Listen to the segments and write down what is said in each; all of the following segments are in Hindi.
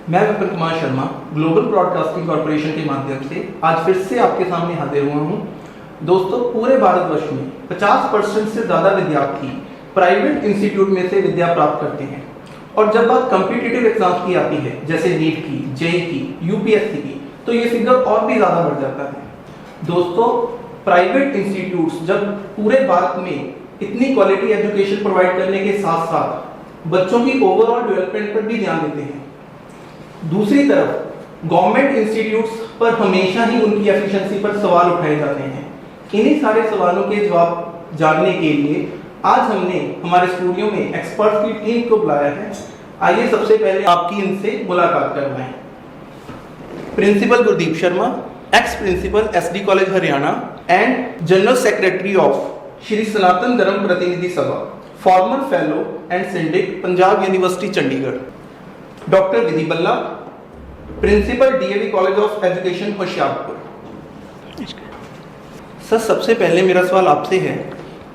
मैं Vipin Kumar Sharma global broadcasting corporation के माध्यम से आज फिर से आपके सामने हाजिर हुआ हूँ। दोस्तों, पूरे भारतवर्ष में 50% से ज़्यादा विद्यार्थी प्राइवेट इंस्टीट्यूट में से विद्या प्राप्त करते हैं। और जब बात कॉम्पिटिटिव एग्जाम की आती है, जैसे नीट की, जेईई की, यूपीएससी की, तो ये फिगर और भी ज़्यादा बढ़ जाता है। दोस्तों, प्राइवेट इंस्टीट्यूट्स जब पूरे भारत में इतनी क्वालिटी एजुकेशन प्रोवाइड करने के साथ साथ बच्चों की ओवरऑल डेवलपमेंट पर भी ध्यान देते हैं, दूसरी तरफ गवर्नमेंट इंस्टीट्यूट्स पर हमेशा ही उनकी एफिशिएंसी पर सवाल उठाए जाते हैं। इन्हीं सारे सवालों के जवाब जानने के लिए आज हमने हमारे स्टूडियो में एक्सपर्ट की टीम को बुलाया है। आइए सबसे पहले आपकी इनसे मुलाकात करवाएं। Principal Gurdeep Sharma, ex principal SD college Haryana and general secretary of Shri Sanatan Dharma Pratinidhi Sabha, former fellow and syndic, Punjab university Chandigarh. Doctor Vidhi Balla, principal DAV college of education Hoshiarpur. Sir, सबसे पहले मेरा सवाल आपसे है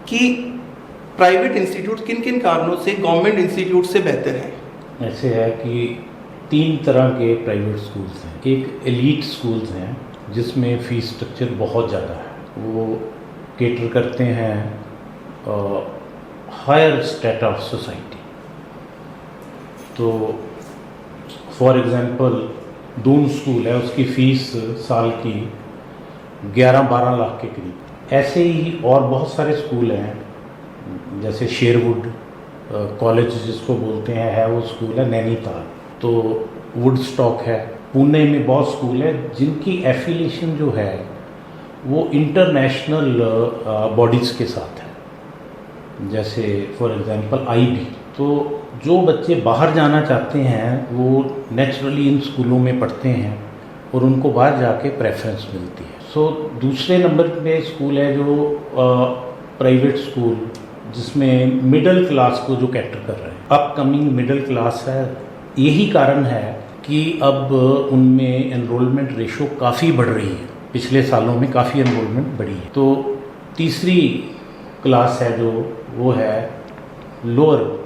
कि प्राइवेट इंस्टीट्यूट किन किन कारणों से गवर्नमेंट इंस्टीट्यूट से बेहतर है? ऐसे है कि 3 तरह के प्राइवेट स्कूल्स हैं। एक एलीट स्कूल्स हैं जिसमें फ़ीस स्ट्रक्चर बहुत ज़्यादा है, वो केटर करते हैं हायर स्टेट ऑफ सोसाइटी। तो फॉर एग्ज़ाम्पल दून स्कूल है, उसकी फ़ीस साल की 11-12 लाख के करीब। ऐसे ही और बहुत सारे स्कूल हैं, जैसे शेरवुड कॉलेज जिसको बोलते हैं, है वो स्कूल है नैनीताल। तो वुडस्टॉक है, पुणे में बहुत स्कूल है जिनकी एफिलिएशन जो है वो इंटरनेशनल बॉडीज़ के साथ है, जैसे फॉर एग्ज़ाम्पल आईबी। तो जो बच्चे बाहर जाना चाहते हैं वो नेचुरली इन स्कूलों में पढ़ते हैं और उनको बाहर जाके प्रेफरेंस मिलती है। सो दूसरे नंबर पे स्कूल है जो प्राइवेट स्कूल, जिसमें मिडिल क्लास को जो कैटर कर रहे हैं, अपकमिंग मिडिल क्लास है। यही कारण है कि अब उनमें एनरोलमेंट रेशो काफ़ी बढ़ रही है, पिछले सालों में काफ़ी एनरोलमेंट बढ़ी है। तो तीसरी क्लास है जो वो है लोअर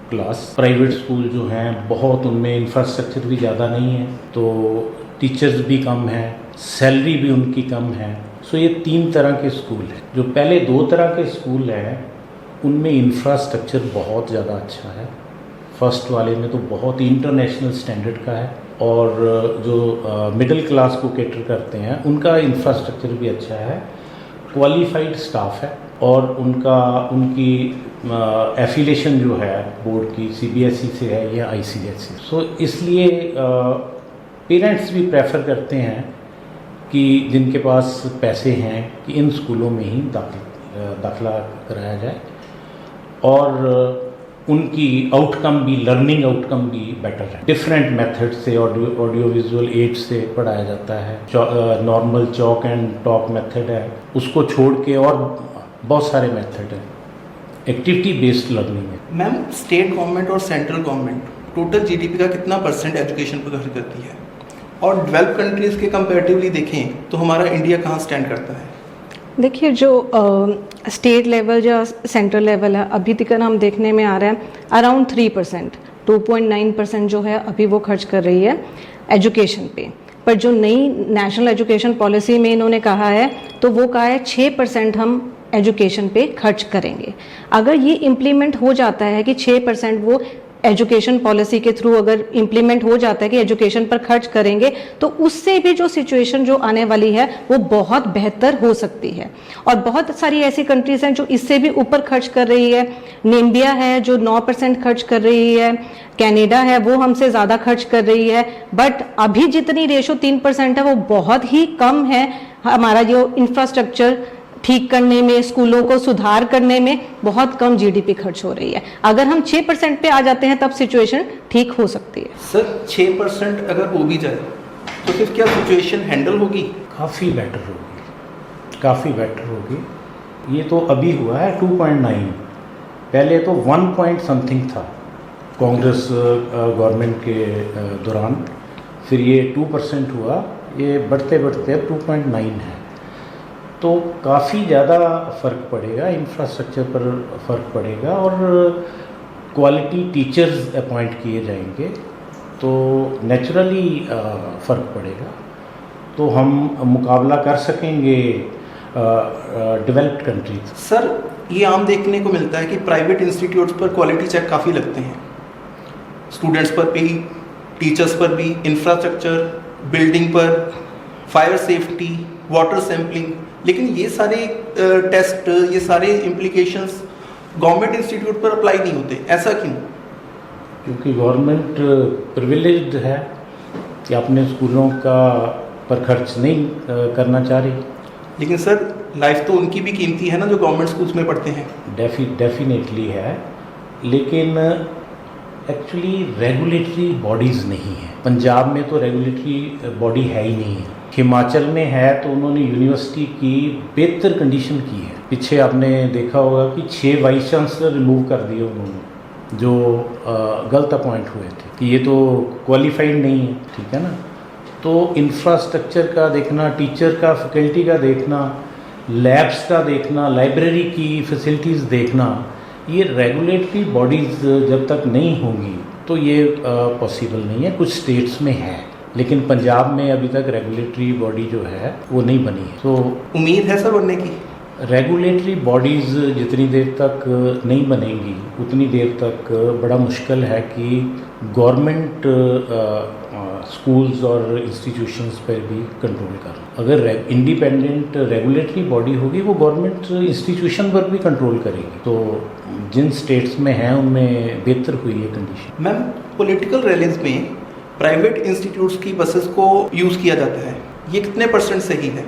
क्लास। प्राइवेट स्कूल जो हैं बहुत, उनमें इंफ्रास्ट्रक्चर भी ज़्यादा नहीं है, तो टीचर्स भी कम हैं, सैलरी भी उनकी कम है। सो ये 3 तरह के स्कूल हैं। जो पहले 2 तरह के स्कूल हैं उनमें इंफ्रास्ट्रक्चर बहुत ज़्यादा अच्छा है। फर्स्ट वाले में तो बहुत इंटरनेशनल स्टैंडर्ड का है, और जो मिडिल क्लास को केटर करते हैं उनका इंफ्रास्ट्रक्चर भी अच्छा है, क्वालिफाइड स्टाफ है, और उनकी एफिलिएशन जो है बोर्ड की सीबीएसई से है या आईसीएसई। सो इसलिए पेरेंट्स भी प्रेफर करते हैं कि जिनके पास पैसे हैं कि इन स्कूलों में ही दाखिला कराया जाए, और उनकी आउटकम भी, लर्निंग आउटकम भी बेटर है। डिफरेंट मेथड से, ऑडियो विजुअल एड से पढ़ाया जाता है। Normal chalk and talk method है, उसको छोड़ के और बहुत सारे मेथड हैं। एक्टिविटी बेस्ड लर्निंग है। मैम, स्टेट गवर्नमेंट और सेंट्रल गवर्नमेंट टोटल जीडीपी का कितना % एजुकेशन पर खर्च करती है? और डेवलप कंट्रीज़ के कंपैरेटिवली देखें तो हमारा इंडिया कहाँ स्टैंड करता है? देखिए, जो स्टेट लेवल या सेंट्रल लेवल है, अभी तक हम देखने में आ रहा है अराउंड 3%, 2.9% जो है अभी वो खर्च कर रही है एजुकेशन पे। पर जो नई नेशनल एजुकेशन पॉलिसी में इन्होंने कहा है, तो वो कहा है 6% हम एजुकेशन पे खर्च करेंगे। अगर ये इम्प्लीमेंट हो जाता है कि 6% वो एजुकेशन पॉलिसी के थ्रू अगर इम्प्लीमेंट हो जाता है कि एजुकेशन पर खर्च करेंगे, तो उससे भी जो सिचुएशन जो आने वाली है वो बहुत बेहतर हो सकती है। और बहुत सारी ऐसी कंट्रीज हैं जो इससे भी ऊपर खर्च कर रही है। नामीबिया है जो 9% खर्च कर रही है, कनाडा है वो हमसे ज़्यादा खर्च कर रही है। बट अभी जितनी रेशो 3% है वो बहुत ही कम है। हमारा जो इंफ्रास्ट्रक्चर ठीक करने में, स्कूलों को सुधार करने में बहुत कम जीडीपी खर्च हो रही है। अगर हम 6% पे आ जाते हैं तब सिचुएशन ठीक हो सकती है। सर, 6% अगर हो भी जाए तो फिर क्या सिचुएशन हैंडल होगी? काफ़ी बेटर होगी, काफ़ी बेटर होगी। ये तो अभी हुआ है 2.9, पहले तो 1 पॉइंट समथिंग था कांग्रेस गवर्नमेंट के दौरान, फिर ये 2% हुआ, ये बढ़ते बढ़ते अब 2.9 है। तो काफ़ी ज़्यादा फ़र्क पड़ेगा, इंफ्रास्ट्रक्चर पर फ़र्क पड़ेगा, और क्वालिटी टीचर्स अपॉइंट किए जाएंगे तो नेचुरली फ़र्क पड़ेगा, तो हम मुकाबला कर सकेंगे डेवलप्ड कंट्रीज। सर, ये आम देखने को मिलता है कि प्राइवेट इंस्टीट्यूट्स पर क्वालिटी चेक काफ़ी लगते हैं, स्टूडेंट्स पर भी, टीचर्स पर भी, इंफ्रास्ट्रक्चर, बिल्डिंग पर, फायर सेफ्टी, वाटर सैम्पलिंग, लेकिन ये सारे टेस्ट, ये सारे इम्प्लीकेशंस गवर्नमेंट इंस्टीट्यूट पर अप्लाई नहीं होते, ऐसा क्यों? क्योंकि गवर्नमेंट प्रिविलेज्ड है कि अपने स्कूलों का पर खर्च नहीं करना चाह रही। लेकिन सर, लाइफ तो उनकी भी कीमती है ना जो गवर्नमेंट स्कूल्स में पढ़ते हैं। डेफिनेटली है, लेकिन एक्चुअली रेगुलेटरी बॉडीज़ नहीं है। पंजाब में तो रेगुलेटरी बॉडी है ही नहीं है। हिमाचल में है तो उन्होंने यूनिवर्सिटी की बेहतर कंडीशन की है। पीछे आपने देखा होगा कि 6 वाइस चांसलर रिमूव कर दिए उन्होंने, जो गलत अपॉइंट हुए थे कि ये तो क्वालिफाइड नहीं है, ठीक है ना। तो इंफ्रास्ट्रक्चर का देखना, टीचर का, फैकल्टी का देखना, लैब्स का देखना, लाइब्रेरी की फैसिलिटीज़ देखना, ये रेगुलेटरी बॉडीज़ जब तक नहीं होंगी तो ये पॉसिबल नहीं है। कुछ स्टेट्स में है, लेकिन पंजाब में अभी तक रेगुलेटरी बॉडी जो है वो नहीं बनी है। तो उम्मीद है सर बनने की? रेगुलेटरी बॉडीज़ जितनी देर तक नहीं बनेंगी उतनी देर तक बड़ा मुश्किल है कि गवर्नमेंट स्कूल्स और इंस्टीट्यूशंस पर भी कंट्रोल कर। अगर इंडिपेंडेंट रेगुलेटरी बॉडी होगी वो गवर्नमेंट इंस्टीट्यूशन पर भी कंट्रोल करेगी। तो जिन स्टेट्स में हैं उनमें बेहतर हुई है कंडीशन। मैम, पॉलिटिकल रैलीज में प्राइवेट इंस्टीट्यूट्स की बसेस को यूज़ किया जाता है, ये कितने % सही है?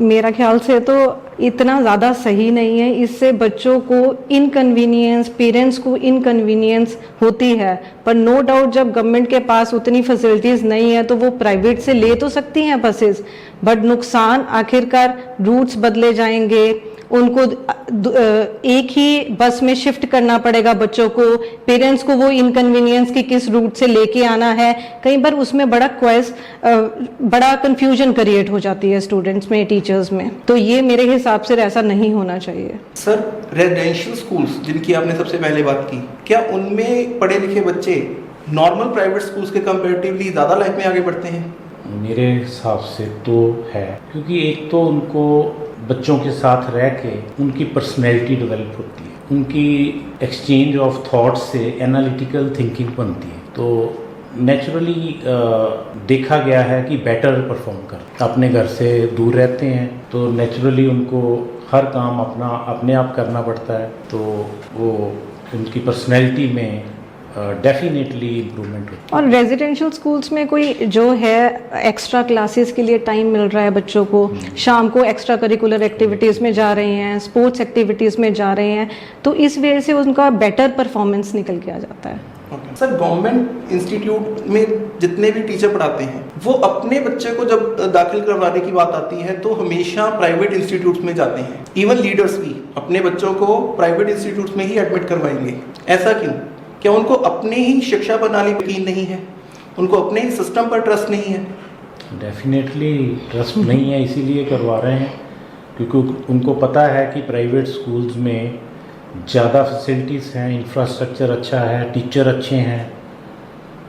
मेरा ख्याल से तो इतना ज़्यादा सही नहीं है। इससे बच्चों को इनकन्वीनियंस, पेरेंट्स को इनकन्वीनियंस होती है, पर नो डाउट जब गवर्नमेंट के पास उतनी फैसिलिटीज़ नहीं है तो वो प्राइवेट से ले तो सकती हैं बसेस, बट नुकसान आखिरकार रूट्स बदले जाएंगे, उनको एक ही बस में शिफ्ट करना पड़ेगा बच्चों को, पेरेंट्स को वो इनकन्वीनियंस कि किस रूट से लेके आना है, कई बार उसमें बड़ा कंफ्यूजन क्रिएट हो जाती है स्टूडेंट्स में, टीचर्स में। तो ये मेरे हिसाब से ऐसा नहीं होना चाहिए। सर, रेजिडेंशियल स्कूल्स जिनकी आपने सबसे पहले बात की, क्या उनमें पढ़े लिखे बच्चे नॉर्मल प्राइवेट स्कूल्स के कंपैरेटिवली ज़्यादा लाइफ में आगे बढ़ते हैं? मेरे हिसाब से तो है, क्योंकि एक तो उनको बच्चों के साथ रह के उनकी पर्सनैलिटी डेवलप होती है, उनकी एक्सचेंज ऑफ थॉट्स से एनालिटिकल थिंकिंग बनती है। तो नेचुरली देखा गया है कि बेटर परफॉर्म कर, अपने घर से दूर रहते हैं तो नेचुरली उनको हर काम अपने आप करना पड़ता है, तो वो उनकी पर्सनैलिटी में डेफिनेटली इम्प्रूवमेंट होती है। और रेजिडेंशियल स्कूल्स में कोई जो है एक्स्ट्रा क्लासेस के लिए टाइम मिल रहा है बच्चों को, शाम को एक्स्ट्रा करिकुलर एक्टिविटीज़ में जा रहे हैं, स्पोर्ट्स एक्टिविटीज़ में जा रहे हैं, तो इस वजह से उनका बेटर परफॉर्मेंस निकल के आ जाता है। सर, गवर्नमेंट इंस्टीट्यूट में जितने भी टीचर पढ़ाते हैं वो अपने बच्चे को जब दाखिल करवाने की बात आती है तो हमेशा प्राइवेट इंस्टीट्यूट्स में जाते हैं। इवन लीडर्स भी अपने बच्चों को प्राइवेट इंस्टीट्यूट्स में ही एडमिट करवाएंगे, ऐसा क्यों? क्या उनको अपने ही शिक्षा प्रणाली पर यकीन नहीं है? उनको अपने ही सिस्टम पर ट्रस्ट नहीं है? डेफिनेटली ट्रस्ट नहीं है, इसीलिए करवा रहे हैं, क्योंकि उनको पता है कि प्राइवेट स्कूल्स में ज़्यादा फैसिलिटीज़ हैं, इंफ्रास्ट्रक्चर अच्छा है, टीचर अच्छे हैं,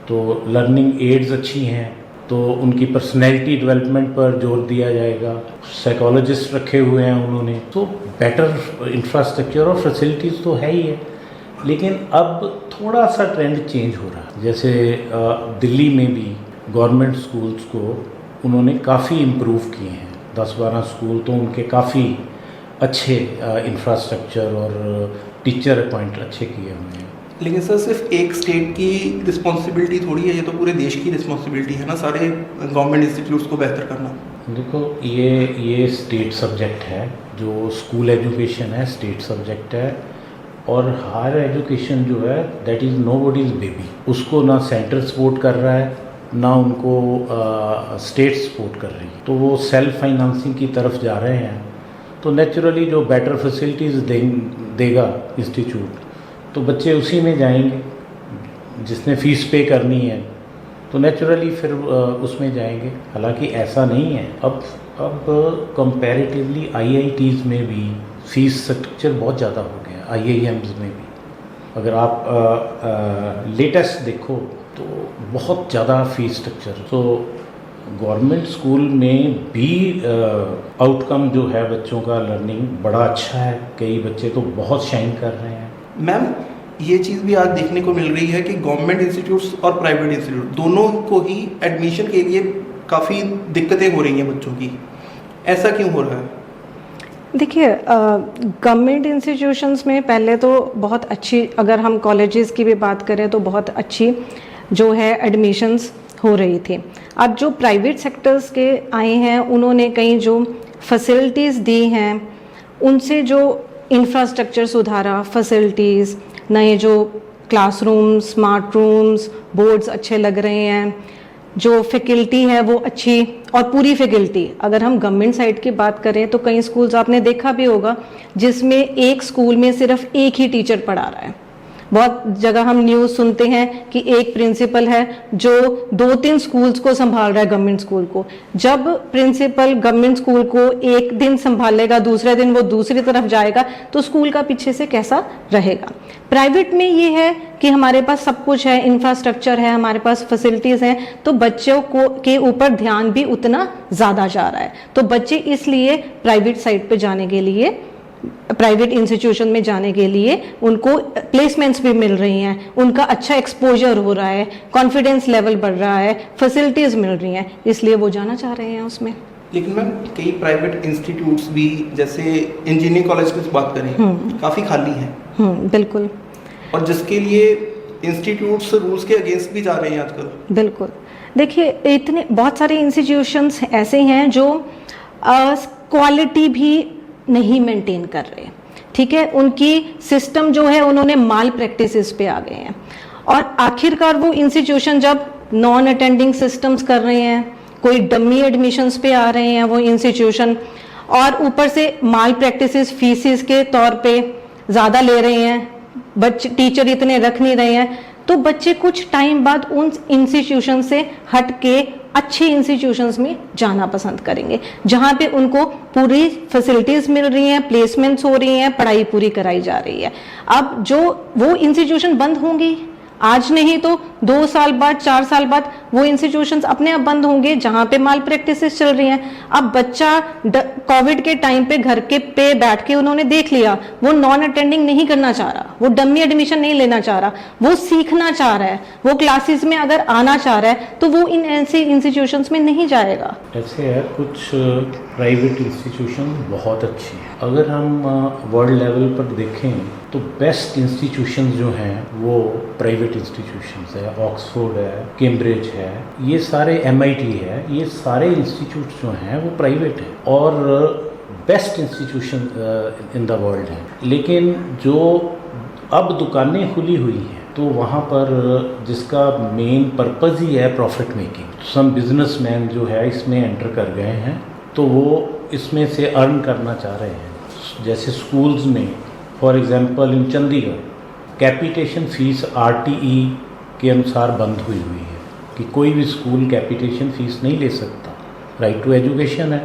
तो लर्निंग एड्स अच्छी हैं, तो उनकी पर्सनैलिटी डेवलपमेंट पर जोर दिया जाएगा, साइकोलॉजिस्ट रखे हुए हैं उन्होंने, तो बेटर इंफ्रास्ट्रक्चर और फैसिलिटीज़ तो है ही है। लेकिन अब थोड़ा सा ट्रेंड चेंज हो रहा है, जैसे दिल्ली में भी गवर्नमेंट स्कूल्स को उन्होंने काफ़ी इम्प्रूव किए हैं, 10-12 स्कूल तो उनके काफ़ी अच्छे इंफ्रास्ट्रक्चर और टीचर अपॉइंट अच्छे किए हुए हैं। लेकिन सर, सिर्फ एक स्टेट की रिस्पॉन्सिबिलिटी थोड़ी है, ये तो पूरे देश की रिस्पॉन्सिबिलिटी है ना, सारे गवर्नमेंट इंस्टीट्यूट्स को बेहतर करना। देखो, ये स्टेट सब्जेक्ट है, जो स्कूल एजुकेशन है स्टेट सब्जेक्ट है, और हायर एजुकेशन जो है दैट इज़ नोबॉडीज़ बेबी। उसको ना सेंटर सपोर्ट कर रहा है ना उनको स्टेट सपोर्ट कर रही है, तो वो सेल्फ फाइनेंसिंग की तरफ जा रहे हैं। तो नेचुरली जो बेटर फैसिलिटीज़ देगा इंस्टीट्यूट, तो बच्चे उसी में जाएंगे, जिसने फ़ीस पे करनी है तो नेचुरली फिर उसमें जाएंगे। हालांकि ऐसा नहीं है, अब कंपैरेटिवली IITs में भी फ़ीस स्ट्रक्चर बहुत ज़्यादा हो गया, IIMs में भी। अगर आप लेटेस्ट देखो तो बहुत ज़्यादा फीस स्ट्रक्चर। तो गवर्नमेंट स्कूल में भी आउटकम जो है बच्चों का लर्निंग बड़ा अच्छा है, कई बच्चे तो बहुत शाइन कर रहे हैं। मैम ये चीज़ भी आज देखने को मिल रही है कि गवर्नमेंट इंस्टीट्यूट्स और प्राइवेट इंस्टीट्यूट दोनों को ही एडमिशन के लिए काफ़ी दिक्कतें हो रही हैं बच्चों की, ऐसा क्यों हो रहा है? देखिए, गवर्नमेंट इंस्टीट्यूशंस में पहले तो बहुत अच्छी, अगर हम कॉलेजेस की भी बात करें तो बहुत अच्छी जो है एडमिशन्स हो रही थी। अब जो प्राइवेट सेक्टर्स के आए हैं उन्होंने कई जो फैसिलिटीज़ दी हैं, उनसे जो इंफ्रास्ट्रक्चर सुधारा, फैसिलिटीज़, नए जो क्लासरूम्स, स्मार्ट रूम्स, बोर्ड्स अच्छे लग रहे हैं, जो फैकल्टी है वो अच्छी, और पूरी फैकल्टी। अगर हम गवर्नमेंट साइड की बात करें तो कई स्कूल्स आपने देखा भी होगा जिसमें एक स्कूल में सिर्फ एक ही टीचर पढ़ा रहा है। बहुत जगह हम न्यूज़ सुनते हैं कि एक प्रिंसिपल है जो 2-3 स्कूल्स को संभाल रहा है, गवर्नमेंट स्कूल को। जब प्रिंसिपल गवर्नमेंट स्कूल को एक दिन संभालेगा, दूसरे दिन वो दूसरी तरफ जाएगा, तो स्कूल का पीछे से कैसा रहेगा। प्राइवेट में ये है कि हमारे पास सब कुछ है, इंफ्रास्ट्रक्चर है, हमारे पास फैसिलिटीज़ हैं, तो बच्चों को के ऊपर ध्यान भी उतना ज़्यादा जा रहा है। तो बच्चे इसलिए प्राइवेट साइड पे जाने के लिए, प्राइवेट इंस्टीट्यूशन में जाने के लिए उनको प्लेसमेंट्स भी मिल रही हैं, उनका अच्छा एक्सपोजर हो रहा है, कॉन्फिडेंस लेवल बढ़ रहा है, फैसिलिटीज़ मिल रही हैं, इसलिए वो जाना चाह रहे हैं उसमें। लेकिन मैम कई प्राइवेट इंस्टीट्यूट्स भी, जैसे इंजीनियरिंग कॉलेज की बात करें, काफ़ी खाली हैं। बिल्कुल। और जिसके लिए इंस्टीट्यूट्स रूल्स के अगेंस्ट भी जा रहे हैं आजकल। बिल्कुल। देखिए, इतने बहुत सारे इंस्टीट्यूशंस ऐसे हैं जो क्वालिटी भी नहीं मेंटेन कर रहे, ठीक है, उनकी सिस्टम जो है उन्होंने माल प्रैक्टिसेस पे आ गए हैं, और आखिरकार वो इंस्टीट्यूशन जब नॉन अटेंडिंग सिस्टम्स कर रहे हैं, कोई डमी एडमिशन्स पे आ रहे हैं वो इंस्टीट्यूशन, और ऊपर से माल प्रैक्टिसेस फीसिस के तौर पे ज़्यादा ले रहे हैं, बच्चे टीचर इतने रख नहीं रहे हैं, तो बच्चे कुछ टाइम बाद उन इंस्टीट्यूशन से हट के अच्छे इंस्टीट्यूशंस में जाना पसंद करेंगे, जहाँ पे उनको पूरी फैसिलिटीज़ मिल रही हैं, प्लेसमेंट्स हो रही हैं, पढ़ाई पूरी कराई जा रही है। अब जो वो इंस्टीट्यूशन बंद होंगी, आज नहीं तो 2 साल बाद, 4 साल बाद वो इंस्टीट्यूशंस अपने आप बंद होंगे जहाँ पे माल प्रैक्टिसेस चल रही हैं। अब बच्चा कोविड के टाइम पे घर के पे बैठ के उन्होंने देख लिया, वो नॉन अटेंडिंग नहीं करना चाह रहा, वो डमी एडमिशन नहीं लेना चाह रहा, वो सीखना चाह रहा है, वो क्लासेस में अगर आना चाह रहा है तो वो इन ऐसे इंस्टीट्यूशंस में नहीं जाएगा। ऐसे है कुछ प्राइवेट इंस्टीट्यूशन बहुत अच्छी है। अगर हम वर्ल्ड लेवल पर देखें तो बेस्ट इंस्टीट्यूशन जो हैं वो प्राइवेट इंस्टीट्यूशंस है, ऑक्सफोर्ड है, कैम्ब्रिज है, ये सारे MIT है, ये सारे इंस्टीट्यूट जो हैं वो प्राइवेट हैं और best institution in the world हैं। लेकिन जो अब दुकानें खुली हुई हैं तो वहाँ पर जिसका मेन पर्पज़ ही है प्रॉफिट मेकिंग, सम बिजनेसमैन जो है इसमें एंटर कर गए हैं, तो वो इसमें से अर्न करना चाह रहे हैं। जैसे स्कूल्स में for example in Chandigarh capitation fees RTE के अनुसार बंद हुई है कि कोई भी स्कूल कैपिटेशन फ़ीस नहीं ले सकता। राइट टू एजुकेशन है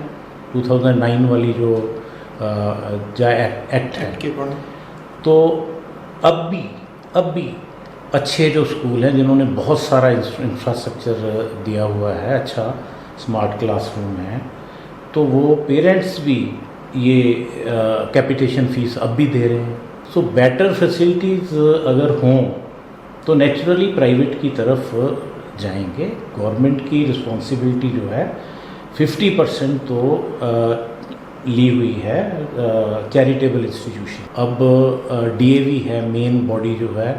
2009 वाली जो एक्ट है। तो अब भी अच्छे जो स्कूल हैं जिन्होंने बहुत सारा इंफ्रास्ट्रक्चर दिया हुआ है, अच्छा स्मार्ट क्लासरूम है, तो वो पेरेंट्स भी ये कैपिटेशन फ़ीस अब भी दे रहे हैं। सो बेटर फैसिलिटीज़ अगर हों तो नेचुरली प्राइवेट की तरफ जाएंगे। गवर्नमेंट की रिस्पॉन्सिबिलिटी जो है 50% तो ली हुई है चैरिटेबल इंस्टीट्यूशन। अब DAV है मेन बॉडी जो है,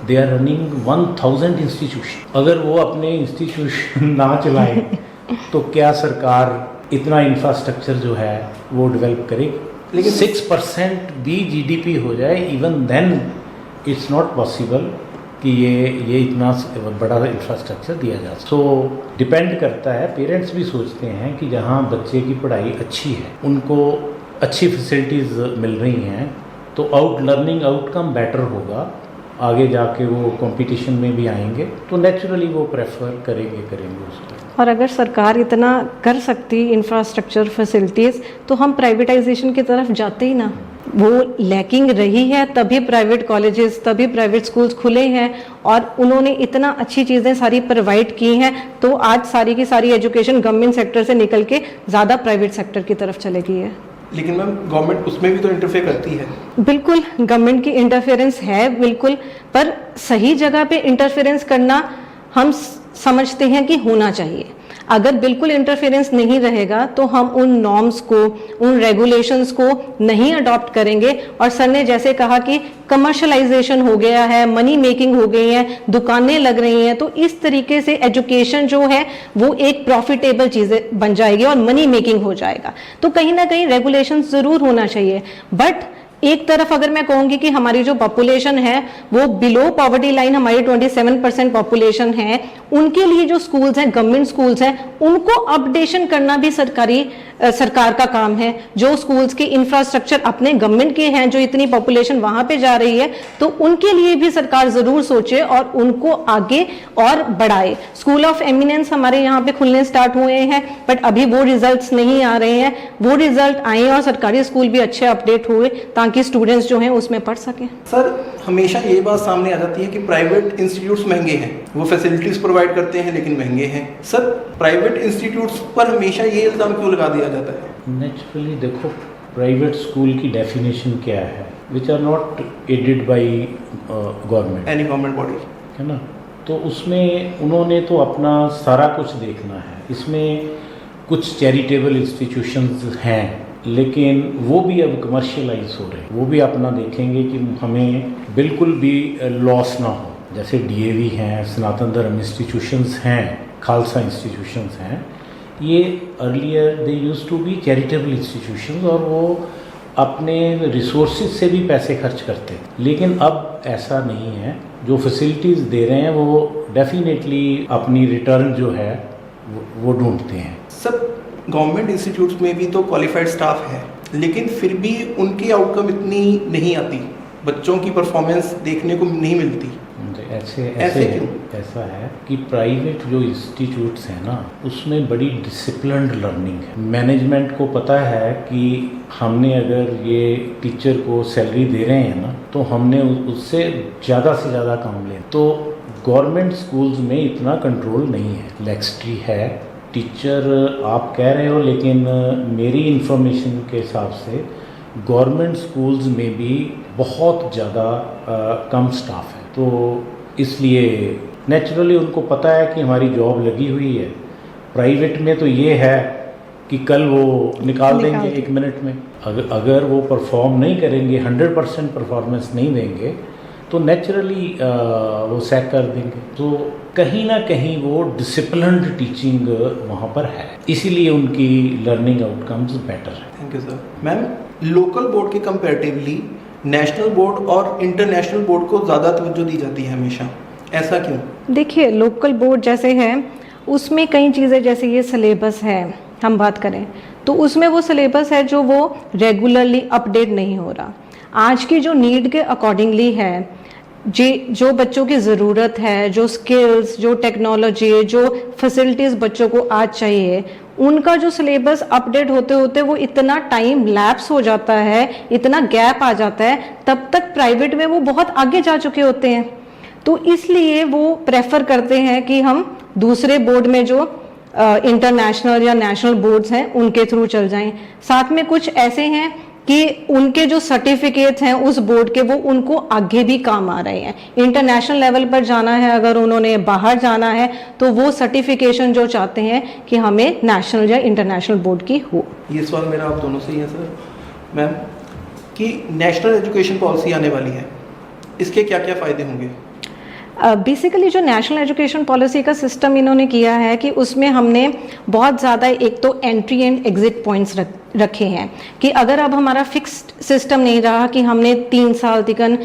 दे आर रनिंग 1000 इंस्टीट्यूशन। अगर वो अपने इंस्टीट्यूशन ना चलाएं तो क्या सरकार इतना इंफ्रास्ट्रक्चर जो है वो डेवलप करेगी? लेकिन 6% भी GDP हो जाए, even then it's not possible कि ये इतना बड़ा इंफ्रास्ट्रक्चर दिया जा सके। सो डिपेंड करता है, पेरेंट्स भी सोचते हैं कि जहाँ बच्चे की पढ़ाई अच्छी है, उनको अच्छी फैसिलिटीज़ मिल रही हैं, तो लर्निंग आउटकम बेटर होगा, आगे जाके वो कंपटीशन में भी आएंगे, तो नेचुरली वो प्रेफर करेंगे उसको। और अगर सरकार इतना कर सकती इंफ्रास्ट्रक्चर फैसिलिटीज़, तो हम प्राइवेटाइजेशन की तरफ जाते ही ना। वो लैकिंग रही है, तभी प्राइवेट कॉलेजेस, तभी प्राइवेट स्कूल्स खुले हैं और उन्होंने इतना अच्छी चीज़ें सारी प्रोवाइड की हैं, तो आज सारी की सारी एजुकेशन गवर्नमेंट सेक्टर से निकल के ज़्यादा प्राइवेट सेक्टर की तरफ चले गई है। लेकिन मैम गवर्नमेंट उसमें भी तो इंटरफेयर करती है। बिल्कुल गवर्नमेंट की इंटरफेरेंस है बिल्कुल, पर सही जगह पे इंटरफेरेंस करना हम समझते हैं कि होना चाहिए। अगर बिल्कुल इंटरफेरेंस नहीं रहेगा तो हम उन नॉर्म्स को, उन रेगुलेशंस को नहीं अडॉप्ट करेंगे। और सर ने जैसे कहा कि कमर्शलाइजेशन हो गया है, मनी मेकिंग हो गई है, दुकानें लग रही हैं, तो इस तरीके से एजुकेशन जो है वो एक प्रॉफिटेबल चीज़ बन जाएगी और मनी मेकिंग हो जाएगा। तो कहीं ना कहीं रेगुलेशन ज़रूर होना चाहिए। बट एक तरफ अगर मैं कहूंगी कि हमारी जो पॉपुलेशन है वो बिलो पॉवर्टी लाइन, हमारी 27% पॉपुलेशन है, उनके लिए जो स्कूल्स हैं, गवर्नमेंट स्कूल्स हैं, उनको अपडेशन करना भी सरकार का काम है। जो स्कूल्स के इंफ्रास्ट्रक्चर अपने गवर्नमेंट के हैं, जो इतनी पॉपुलेशन वहां पे जा रही है, तो उनके लिए भी सरकार जरूर सोचे और उनको आगे और बढ़ाए। स्कूल ऑफ एमिनेंस हमारे यहाँ पे खुलने स्टार्ट हुए हैं, बट अभी वो रिजल्ट्स नहीं आ रहे हैं। वो रिजल्ट आए और सरकारी स्कूल भी अच्छे अपडेट हुए ताकि स्टूडेंट्स जो हैं उसमें पढ़ सकें। सर हमेशा ये बात सामने आ जाती है कि प्राइवेट इंस्टीट्यूट्स महंगे हैं, वो फैसिलिटीज प्रोवाइड करते हैं लेकिन महंगे हैं। सर प्राइवेट इंस्टीट्यूट्स पर हमेशा ये इल्जाम क्यों लगा दिया जाता है? नेचुरली देखो, प्राइवेट स्कूल की डेफिनेशन क्या है, which are not aided by government, any government body, है ना। तो उसमें उन्होंने तो अपना सारा कुछ देखना है। इसमें कुछ चैरिटेबल इंस्टीट्यूशंस हैं लेकिन वो भी अब कमर्शियलाइज हो रहे हैं। वो भी अपना देखेंगे कि हमें बिल्कुल भी लॉस ना हो। जैसे डीएवी हैं, सनातन धर्म इंस्टीट्यूशंस हैं, खालसा इंस्टीट्यूशंस हैं, ये earlier they used to be charitable institutions और वो अपने रिसोर्सेज से भी पैसे खर्च करते हैं। लेकिन अब ऐसा नहीं है। जो फैसिलिटीज़ दे रहे हैं वो डेफिनेटली अपनी रिटर्न जो है वो ढूंढते हैं। सर गवर्नमेंट इंस्टीट्यूट्स में भी तो क्वालिफाइड स्टाफ है, लेकिन फिर भी उनकी आउटकम इतनी नहीं आती, बच्चों की परफॉर्मेंस देखने को नहीं मिलती। ऐसा है कि प्राइवेट जो इंस्टीट्यूट्स हैं ना, उसमें बड़ी डिसिप्लिन्ड लर्निंग है। मैनेजमेंट को पता है कि हमने अगर ये टीचर को सैलरी दे रहे हैं ना, तो हमने उससे ज़्यादा से ज़्यादा काम लें। तो गवर्नमेंट स्कूल्स में इतना कंट्रोल नहीं है, लैक्सिटी है। टीचर आप कह रहे हो, लेकिन मेरी इंफॉर्मेशन के हिसाब से गवर्नमेंट स्कूल्स में भी बहुत ज़्यादा कम स्टाफ है। तो इसलिए नेचुरली उनको पता है कि हमारी जॉब लगी हुई है। प्राइवेट में तो ये है कि कल वो निकाल देंगे 1 मिनट में। अगर वो परफॉर्म नहीं करेंगे, 100% परफॉर्मेंस नहीं देंगे, तो नेचुरली वो सैक कर देंगे। तो कहीं ना कहीं वो डिसिप्लिन्ड टीचिंग वहाँ पर है, इसीलिए उनकी लर्निंग आउटकम्स बेटर है। Thank you sir. Ma'am local board के कंपैरेटिवली नेशनल बोर्ड और इंटरनेशनल बोर्ड को ज़्यादा तवज्जो दी जाती है हमेशा, ऐसा क्यों? देखिए लोकल बोर्ड जैसे है उसमें कई चीज़ें, जैसे ये सिलेबस है, हम बात करें तो उसमें वो सिलेबस है जो वो रेगुलरली अपडेट नहीं हो रहा। आज की जो नीड के अकॉर्डिंगली है, जो बच्चों की ज़रूरत है, जो स्किल्स, जो टेक्नोलॉजी, जो फैसिलिटीज़ बच्चों को आज चाहिए, उनका जो सिलेबस अपडेट होते होते वो इतना टाइम लैप्स हो जाता है, इतना गैप आ जाता है, तब तक प्राइवेट में वो बहुत आगे जा चुके होते हैं। तो इसलिए वो प्रेफर करते हैं कि हम दूसरे बोर्ड में जो इंटरनेशनल या नेशनल बोर्ड्स हैं उनके थ्रू चल जाएं। साथ में कुछ ऐसे हैं कि उनके जो सर्टिफिकेट्स हैं उस बोर्ड के, वो उनको आगे भी काम आ रहे हैं। इंटरनेशनल लेवल पर जाना है, अगर उन्होंने बाहर जाना है, तो वो सर्टिफिकेशन जो चाहते हैं कि हमें नेशनल या इंटरनेशनल बोर्ड की हो। ये सवाल मेरा आप दोनों से ही है सर। मैम कि नेशनल एजुकेशन पॉलिसी आने वाली है, इसके क्या क्या फ़ायदे होंगे? बेसिकली जो नेशनल एजुकेशन पॉलिसी का सिस्टम इन्होंने किया है कि उसमें हमने बहुत ज़्यादा, एक तो एंट्री एंड एग्जिट पॉइंट्स रखे हैं कि अगर अब हमारा फिक्स्ड सिस्टम नहीं रहा कि हमने 3 साल तक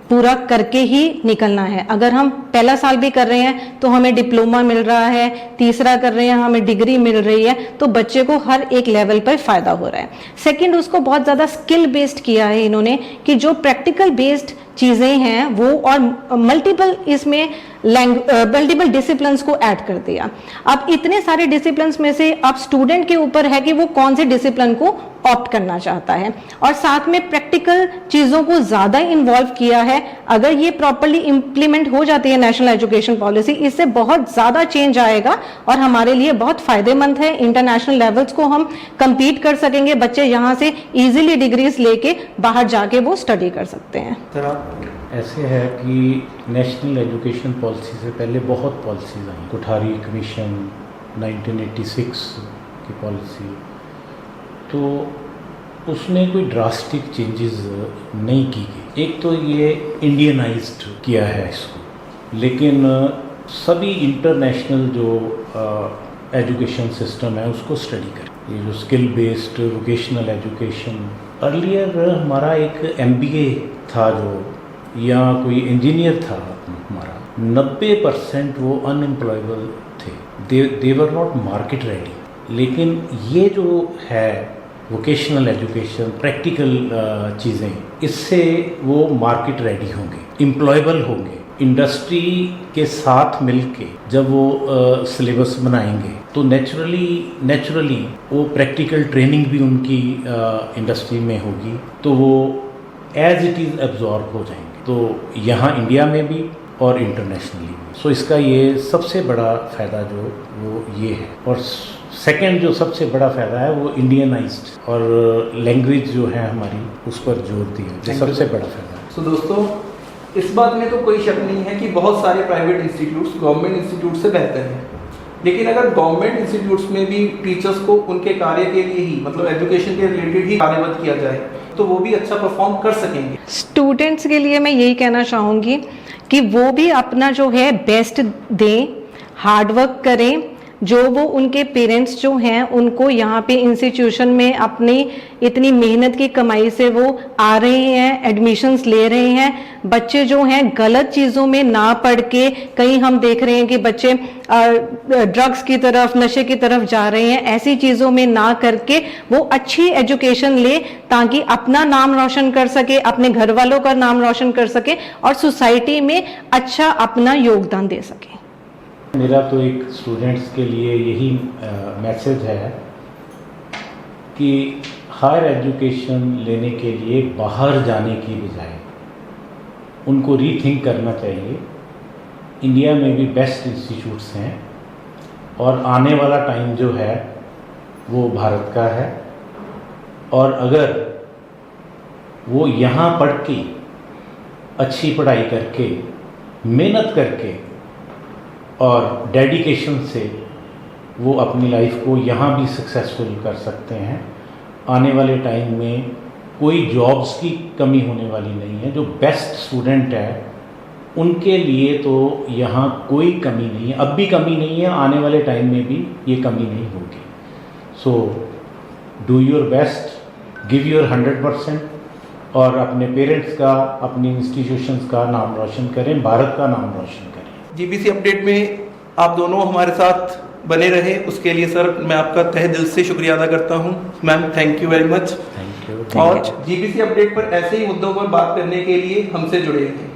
पूरा करके ही निकलना है। अगर हम पहला साल भी कर रहे हैं तो हमें डिप्लोमा मिल रहा है, तीसरा कर रहे हैं हमें डिग्री मिल रही है, तो बच्चे को हर एक लेवल पर फ़ायदा हो रहा है। सेकंड, उसको बहुत ज़्यादा स्किल बेस्ड किया है इन्होंने कि जो प्रैक्टिकल बेस्ड चीज़ें हैं वो, और मल्टीपल इसमें मल्टीपल डिसिप्लिन्स को ऐड कर दिया। अब इतने सारे डिसिप्लिन्स में से अब स्टूडेंट के ऊपर है कि वो कौन से डिसिप्लिन को ऑप्ट करना चाहता है, और साथ में प्रैक्टिकल चीज़ों को ज़्यादा इन्वॉल्व किया है। अगर ये प्रॉपरली इम्प्लीमेंट हो जाती है नेशनल एजुकेशन पॉलिसी, इससे बहुत ज़्यादा चेंज आएगा और हमारे लिए बहुत फ़ायदेमंद है। इंटरनेशनल लेवल्स को हम compete कर सकेंगे, बच्चे यहाँ से इजीली डिग्रीज लेके बाहर जाके वो स्टडी कर सकते हैं। सर आप ऐसे है कि नेशनल एजुकेशन पॉलिसी से पहले बहुत पॉलिसीज आई, कोठारी कमीशन 1986 की पॉलिसी, तो उसमें कोई ड्रास्टिक चेंजेस नहीं की गई। एक तो ये इंडियनाइज्ड किया है इसको, लेकिन सभी इंटरनेशनल जो एजुकेशन सिस्टम है उसको स्टडी कर, ये जो skill based vocational education, earlier हमारा एक MBA था जो, या कोई इंजीनियर था हमारा, 90% वो अनएम्प्लॉयबल थे, दे वर नॉट मार्केट रेडी। लेकिन ये जो है वोकेशनल एजुकेशन, प्रैक्टिकल चीज़ें, इससे वो मार्केट रेडी होंगे, एम्प्लॉयबल होंगे। इंडस्ट्री के साथ मिलके जब वो सिलेबस बनाएंगे तो नेचुरली वो प्रैक्टिकल ट्रेनिंग भी उनकी इंडस्ट्री में होगी, तो वो एज इट इज़ एब्जॉर्ब हो जाएंगे। तो यहाँ इंडिया में भी और इंटरनेशनली भी। सो इसका ये सबसे बड़ा फ़ायदा जो वो ये है। और सेकंड जो सबसे बड़ा फ़ायदा है वो इंडियनाइज्ड और लैंग्वेज जो है हमारी उस पर जोर दिया, ये सबसे बड़ा फ़ायदा है। सो दोस्तों, इस बात में तो कोई शक नहीं है कि बहुत सारे प्राइवेट इंस्टीट्यूट्स गवर्नमेंट इंस्टीट्यूट से बेहतर हैं, लेकिन अगर गवर्नमेंट इंस्टीट्यूट्स में भी टीचर्स को उनके कार्य के लिए ही, मतलब एजुकेशन के रिलेटेड ही कार्यरत किया जाए तो वो भी अच्छा परफॉर्म कर सकेंगे। स्टूडेंट्स के लिए मैं यही कहना चाहूँगी कि वो भी अपना जो है बेस्ट दें, हार्डवर्क करें। जो वो उनके पेरेंट्स जो हैं उनको यहाँ पे इंस्टीट्यूशन में अपनी इतनी मेहनत की कमाई से वो आ रहे हैं, एडमिशन्स ले रहे हैं, बच्चे जो हैं गलत चीज़ों में ना पढ़ के, कहीं हम देख रहे हैं कि बच्चे ड्रग्स की तरफ, नशे की तरफ जा रहे हैं, ऐसी चीज़ों में ना करके वो अच्छी एजुकेशन ले ताकि अपना नाम रोशन कर सके, अपने घर वालों का नाम रोशन कर सके और सोसाइटी में अच्छा अपना योगदान दे सके। मेरा तो एक स्टूडेंट्स के लिए यही मैसेज है कि हायर एजुकेशन लेने के लिए बाहर जाने की बजाय उनको रीथिंक करना चाहिए। इंडिया में भी बेस्ट इंस्टीट्यूट्स हैं और आने वाला टाइम जो है वो भारत का है, और अगर वो यहाँ पढ़ के अच्छी पढ़ाई करके, मेहनत करके और डेडिकेशन से वो अपनी लाइफ को यहाँ भी सक्सेसफुल कर सकते हैं, आने वाले टाइम में कोई जॉब्स की कमी होने वाली नहीं है। जो बेस्ट स्टूडेंट है उनके लिए तो यहाँ कोई कमी नहीं है, अब भी कमी नहीं है, आने वाले टाइम में भी ये कमी नहीं होगी। So do your best, give your 100% और अपने पेरेंट्स का, अपनी इंस्टीट्यूशंस का नाम रोशन करें, भारत का नाम रोशन करें। जीबीसी अपडेट में आप दोनों हमारे साथ बने रहे, उसके लिए सर मैं आपका तहे दिल से शुक्रिया अदा करता हूं। Ma'am, thank you very much. Thank you. और जीबीसी अपडेट पर ऐसे ही मुद्दों पर बात करने के लिए हमसे जुड़े रहें।